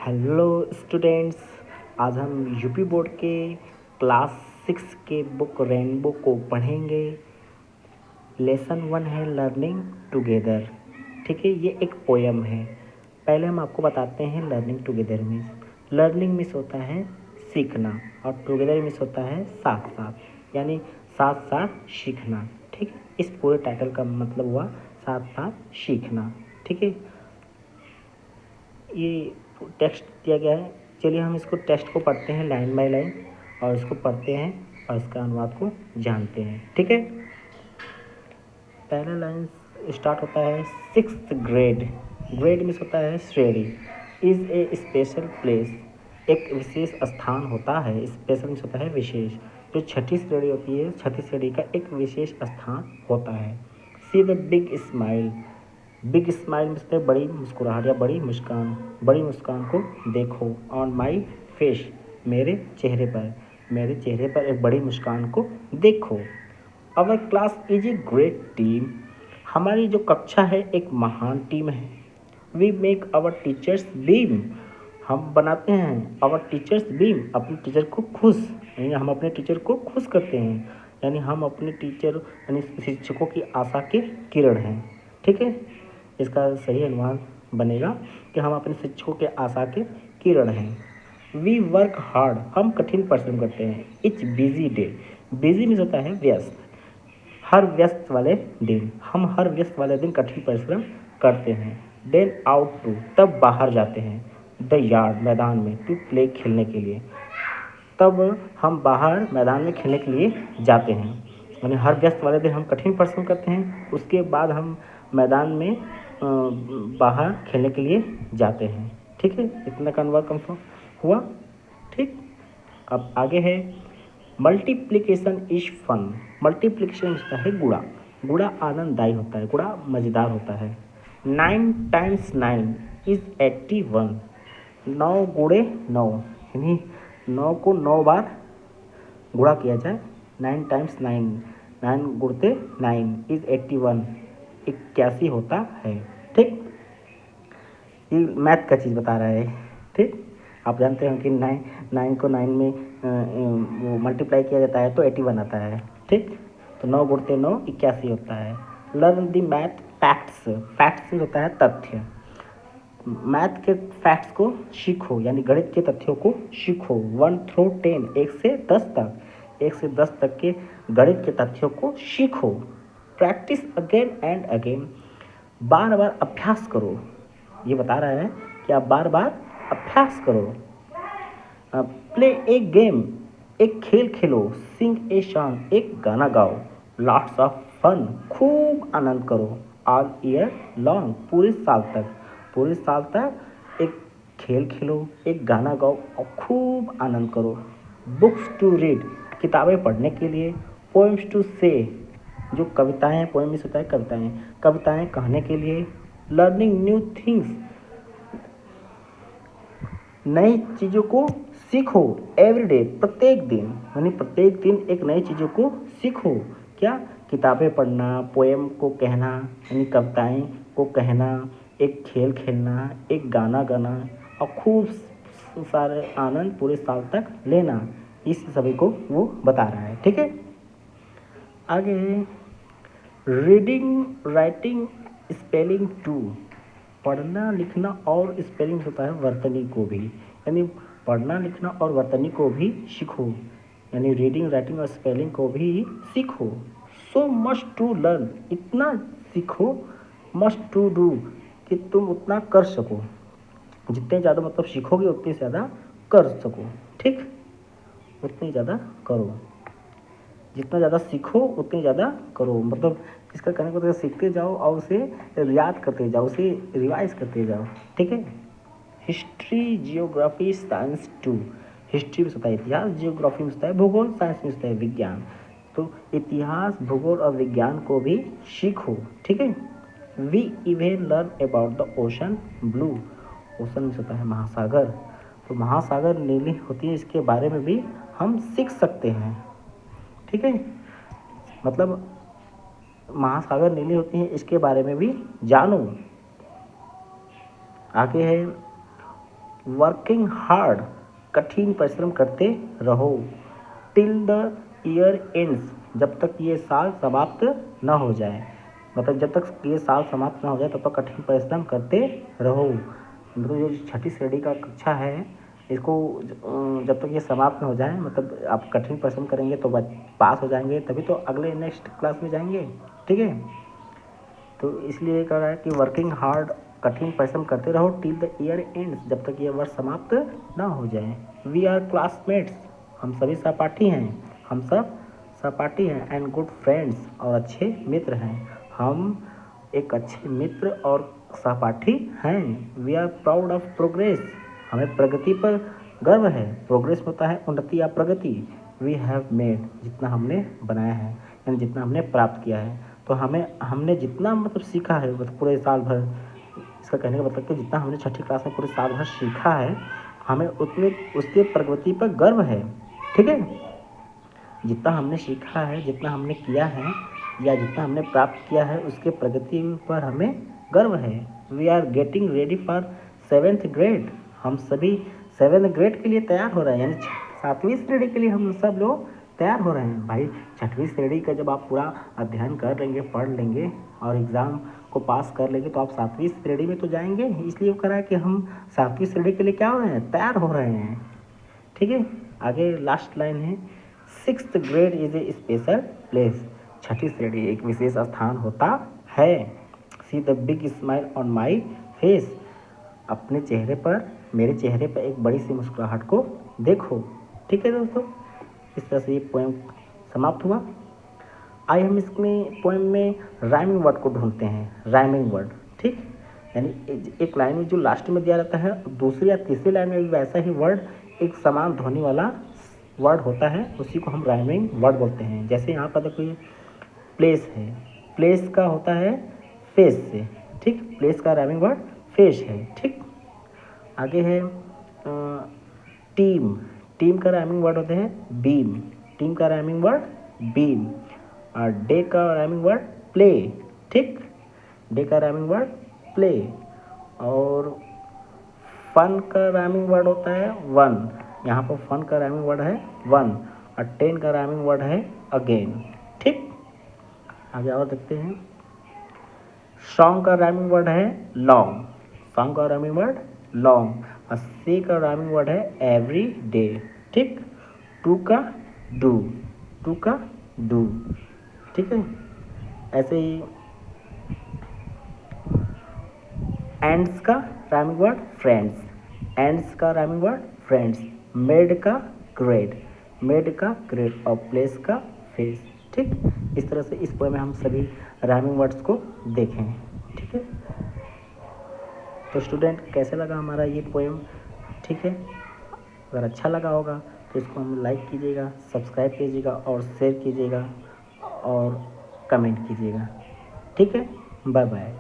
Hello students. आज हम UP board के क्लास 6 के बुक रेनबो को पढ़ेंगे। लेसन 1 है लर्निंग टुगेदर। ठीक है, ये एक पोयम है। पहले हम आपको बताते हैं learning together means. Learning means होता है सीखना और टुगेदर मीन्स होता है साथ साथ, यानी साथ साथ सीखना। ठीक है, इस पूरे टाइटल का मतलब हुआ साथ साथ सीखना। ठीक है, ये टेक्स्ट दिया गया है। चलिए हम इसको टेक्स्ट को पढ़ते हैं लाइन बाय लाइन और इसको पढ़ते हैं और इसका अनुवाद को जानते हैं। ठीक है, पहला लाइन स्टार्ट होता है 6th ग्रेड। ग्रेड मीन्स होता है श्रेणी। इज़ ए स्पेशल प्लेस, एक विशेष स्थान होता है। स्पेशल मीन्स होता है विशेष। जो छठी श्रेणी होती है, छठी श्रेणी का एक विशेष स्थान होता है। See the big smile, big smile means होता है बड़ी मुस्कुराहट या बड़ी मुस्कान। बड़ी मुस्कान को देखो। ऑन माई फेस, मेरे चेहरे पर, मेरे चेहरे पर एक बड़ी मुस्कान को देखो। Our class is a great team, हमारी जो कक्षा है एक महान टीम है। We make our teachers beam, हम बनाते हैं आवर टीचर्स बीम, अपने टीचर को खुश, यानी हम अपने टीचर को खुश करते हैं। यानी हम अपने टीचर यानी शिक्षकों की आशा के किरण हैं। ठीक है, इसका सही अनुवाद बनेगा कि हम अपने शिक्षकों के आशा के किरण हैं। वी वर्क हार्ड, हम कठिन परिश्रम करते हैं। It's busy day, busy means होता है व्यस्त। हर व्यस्त वाले दिन, हम हर व्यस्त वाले दिन कठिन परिश्रम करते हैं। देन आउट टू, तब बाहर जाते हैं। द यार्ड, मैदान में। टू प्ले, खेलने के लिए। तब हम बाहर मैदान में खेलने के लिए जाते हैं। यानी हर व्यस्त वाले दिन हम कठिन परिश्रम करते हैं, उसके बाद हम मैदान में बाहर खेलने के लिए जाते हैं। ठीक है, इतना का अनुवाद कंफर्म हुआ। ठीक, अब आगे है मल्टीप्लिकेशन इज फन। मल्टीप्लिकेशन होता है गुणा। गुणा आनंददायी होता है, गुणा मज़ेदार होता है। 9 टाइम्स 9 इज 81, 9 गुणे 9, यानी 9 को 9 बार गुणा किया जाए। 9 टाइम्स 9, 9 गुणते 9 इज 81, 81 होता है। ठीक, ये मैथ का चीज़ बता रहा है। ठीक, आप जानते हैं कि 9 को 9 में वो मल्टीप्लाई किया जाता है तो 81 आता है। ठीक, तो 9 गुणते 9 81 होता है। Learn the math facts, facts होता है तथ्य। मैथ के फैक्ट्स को सीखो, यानी गणित के तथ्यों को सीखो। 1 through 10, 1 से 10 तक, 1 से 10 तक के गणित के तथ्यों को सीखो। प्रैक्टिस अगेन एंड अगेन, बार बार अभ्यास करो। ये बता रहा है कि आप बार बार अभ्यास करो। प्ले ए गेम, एक खेल खेलो। सिंग ए सॉन्ग, एक गाना गाओ। लॉट्स ऑफ फन, खूब आनंद करो। ऑल ईयर लॉन्ग, पूरे साल तक, पूरे साल तक एक खेल खेलो, एक गाना गाओ और खूब आनंद करो। बुक्स टू रीड, किताबें पढ़ने के लिए। पोएम्स टू से, जो कविताएं, पोएम में होता है कविताएं, कविताएं कहने के लिए। लर्निंग न्यू थिंग्स, नई चीज़ों को सीखो। एवरीडे, प्रत्येक दिन, यानी प्रत्येक दिन एक नई चीज़ों को सीखो। क्या? किताबें पढ़ना, पोएम को कहना, यानी कविताएं को कहना, एक खेल खेलना, एक गाना गाना और खूब सारे आनंद पूरे साल तक लेना। इस सभी को वो बता रहा है। ठीक है, आगे रीडिंग राइटिंग स्पेलिंग टू, पढ़ना लिखना और स्पेलिंग होता है वर्तनी को भी, यानी पढ़ना लिखना और वर्तनी को भी सीखो, यानी रीडिंग राइटिंग और स्पेलिंग को भी सीखो। सो मच टू लर्न, इतना सीखो। मस्ट टू डू, कि तुम उतना कर सको। जितने ज़्यादा मतलब सीखोगे उतनी ज़्यादा कर सको। ठीक, उतनी ज़्यादा करो। जितना ज़्यादा सीखो उतनी ज़्यादा करो, मतलब इसका कहने को सीखते जाओ और उसे याद करते जाओ, उसे रिवाइज करते जाओ। ठीक है, history geography science too, history में होता है इतिहास, जियोग्राफी में होता है भूगोल, साइंस में होता है विज्ञान। तो इतिहास, भूगोल और विज्ञान को भी सीखो। ठीक है, we even learn about the ocean blue, ocean में होता है महासागर, तो महासागर नीली होती है, इसके बारे में भी हम सीख सकते हैं। ठीक है, मतलब महासागर नीली होती हैं, इसके बारे में भी जानो। आगे है वर्किंग हार्ड, कठिन परिश्रम करते रहो, टिल द ईयर एंड्स, जब तक ये साल समाप्त न हो जाए, मतलब जब तक ये साल समाप्त न हो जाए तब तक कठिन परिश्रम करते रहो। मतलब ये जो छठी श्रेणी का कक्षा है इसको जब तक ये समाप्त न हो जाए, मतलब आप कठिन परिश्रम करेंगे तो पास हो जाएंगे, तभी तो अगले नेक्स्ट क्लास में जाएंगे, ठीक है। तो इसलिए कह रहा है कि वर्किंग हार्ड, कठिन परिश्रम करते रहो, टिल द ईयर एंड्स, जब तक ये वर्ष समाप्त ना हो जाए। वी आर क्लासमेट्स, हम सभी सहपाठी हैं, हम सब सहपाठी हैं, एंड गुड फ्रेंड्स, और अच्छे मित्र हैं, हम एक अच्छे मित्र और सहपाठी हैं। We are proud of progress, हमें प्रगति पर गर्व है। प्रोग्रेस होता है उन्नति या प्रगति। वी हैव मेड, जितना हमने बनाया है, यानी जितना हमने प्राप्त किया है। तो हमने जितना मतलब सीखा है, मतलब पूरे साल भर, इसका कहने का मतलब कि जितना हमने छठी क्लास में पूरे साल भर सीखा है, हमें उतने उसके प्रगति पर गर्व है, ठीक है। जितना हमने सीखा है, जितना हमने किया है या जितना हमने प्राप्त किया है, उसके प्रगति पर हमें गर्व है। We are getting ready for 7th grade, हम सभी 7th ग्रेड के लिए तैयार हो रहे हैं, यानी 7वीं श्रेणी के लिए हम सब लोग तैयार हो रहे हैं। भाई 6वीं श्रेणी का जब आप पूरा अध्ययन कर लेंगे, पढ़ लेंगे और एग्ज़ाम को पास कर लेंगे तो आप 7वीं श्रेणी में तो जाएंगे। इसलिए वो कह रहा है कि हम 7वीं श्रेणी के लिए क्या हो रहे हैं, तैयार हो रहे हैं, ठीक है। आगे लास्ट लाइन है, 6th grade is a special place, छठी श्रेणी एक विशेष स्थान होता है। See the big smile on my face, अपने चेहरे पर, मेरे चेहरे पर एक बड़ी सी मुस्कुराहट को देखो, ठीक है दोस्तों। इस तरह से ये पोएम समाप्त हुआ। आइए हम इसमें पोएम में राइमिंग वर्ड को ढूंढते हैं। राइमिंग वर्ड, ठीक, यानी एक लाइन में जो लास्ट में दिया रहता है, दूसरी या तीसरी लाइन में भी वैसा ही वर्ड, एक समान ध्वनि वाला वर्ड होता है, उसी को हम राइमिंग वर्ड बोलते हैं। जैसे यहाँ पर देखो, ये प्लेस है, प्लेस का होता है फेस से, ठीक, प्लेस का राइमिंग वर्ड फेस है, ठीक। आगे है टीम, टीम का राइमिंग वर्ड होते हैं बीम, टीम का राइमिंग वर्ड बीम। और डे का राइमिंग वर्ड प्ले, ठीक, डे का राइमिंग वर्ड प्ले। और फन का राइमिंग वर्ड होता है वन, यहाँ पर फन का राइमिंग वर्ड है वन। और 10 का राइमिंग वर्ड है अगेन, ठीक। आगे और देखते हैं, सॉन्ग का राइमिंग वर्ड है लॉन्ग, सॉन्ग का राइमिंग वर्ड लॉन्ग। और से का राइमिंग वर्ड है एवरी डे, ठीक। टू का डू, टू का डू, ठीक है। ऐसे ही एंड्स का राइमिंग वर्ड फ्रेंड्स, एंड्स का राइमिंग वर्ड फ्रेंड्स। मेड का ग्रेड, मेड का ग्रेड। और प्लेस का फेस, ठीक। इस तरह से इस पोएम में हम सभी राइमिंग वर्ड्स को देखें, ठीक है। तो स्टूडेंट कैसे लगा हमारा ये पोएम, ठीक है। अगर अच्छा लगा होगा तो इसको हम लाइक कीजिएगा, सब्सक्राइब कीजिएगा और शेयर कीजिएगा और कमेंट कीजिएगा, ठीक है। Bye bye.